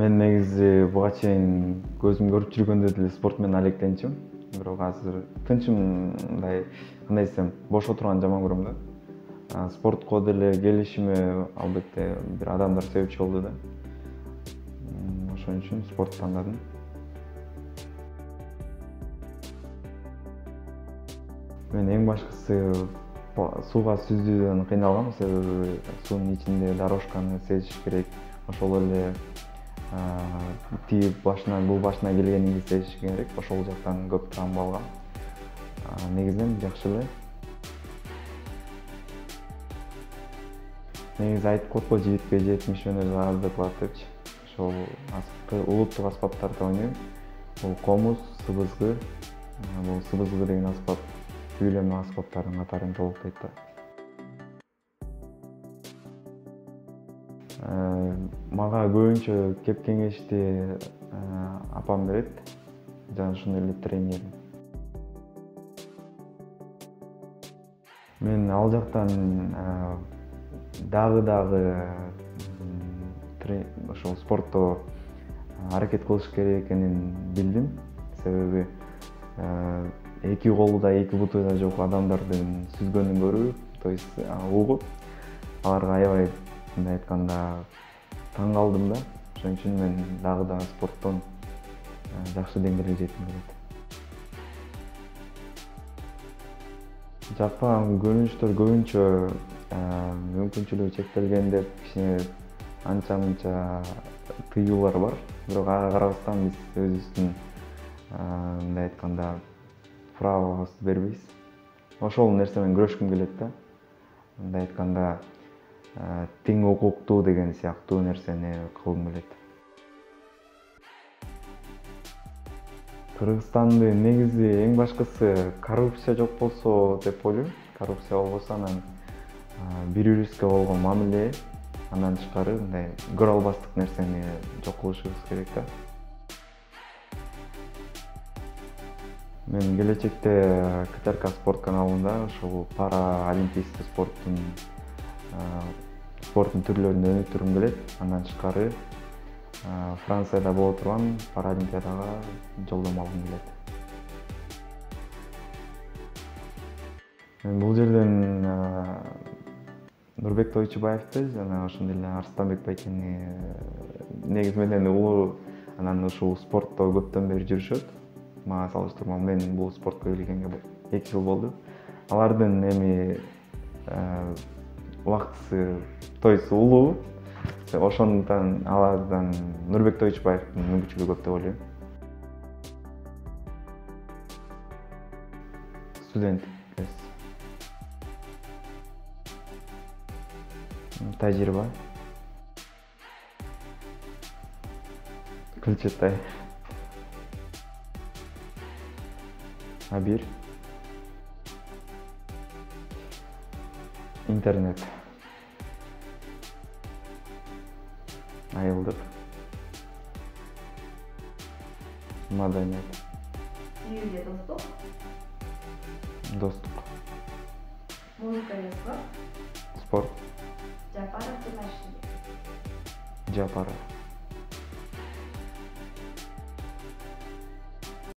Мен негизи буга чейин көзүм көрүп жүргөндө деле спорт менен алектенчүмүн. Бирок азыр тынчым, мындай кандай десем, бош отурганды жаман көрөм да. Спортко деле келишиме албетте бир адамдар себепчи болду да. Ошон үчүн спортты тандадым. Мен эң башкысы сууга сүзүүдөн кыйналгам, себеби суунун ичинде дорожканы сезиш керек. Ошол эле тиги башынан бул башына келгениңди сезиш керек. Ошол жактан көп травма алгам. Негизинен жакшы эле. Негизи айтып коет го, жигитке 70 өнөр аз деп коет депчи. Ошол улуттук аспаптарда ойнойм. Бул комуз, сыбызгы. Бул сыбызгы деген аспап үйлөнмө аспаптардын катарын толуктойт да. Мага көбүнчө кеп кеңешти апам берет, жана ошондой эле тренерим. Мен ал жактан дагы ошол спортто аракет кылыш керек экенин билдим. Себеби эки колу да эки буту да жок адамдардын сүзгөнүн көрүп, то есть угуп, аларга аябай мындай айтканда таң калдым да. Ошон үчүн мен дагы спорттон жакшы деңгээлге жетким келет. Жакпаган көрүнүштөр көбүнчө мүмкүнчүлүгү чектелген деп кичине анча мынча тыюулар бар. Бирок ага карабастан биз өзүбүздүн мындай айтканда правобузду бербейбиз. Ошол нерсе менен күрөшкүм келет да. Мындай айтканда тең укуктуу деген сыяктуу нерсени кылгым келет. Кыргызстанды негизи эң башкысы коррупция жок болсо деп ойлойм. Коррупция болбосо анан бири бирибизге болгон мамиле, андан тышкары мындай көрө албастык нерсени жок кылышыбыз керек да. Мен келечекте КТРК спорт каналында ошол параолимпийский спорттун түрлөрүн өнүктүргүм келет. Андан тышкары Францияда боло турган паралимпиадага жолдомо алгым келет. Мен бул жерден Нурбек Тойчубаевди жана ошондой эле Арстанбек Байкени негизи менден улуу, анан ушул спортто көптөн бери жүрүшөт. Мага салыштырмалуу мен бул спортко келгенге 2 жыл болду. Алардын убактысы, то есть улуу. Ошондуктан алардан Нурбек Тойчубаевдин мүмкүнчүлүгү көп деп ойлойм. Студент. Тажрыйба. Кылчатай. Абир. Интернет. Айылдык. Маданият. Сүйүүгө достук. Достук. Музыка жазба. Спорт. Жапаров Тимаши. Жапаров.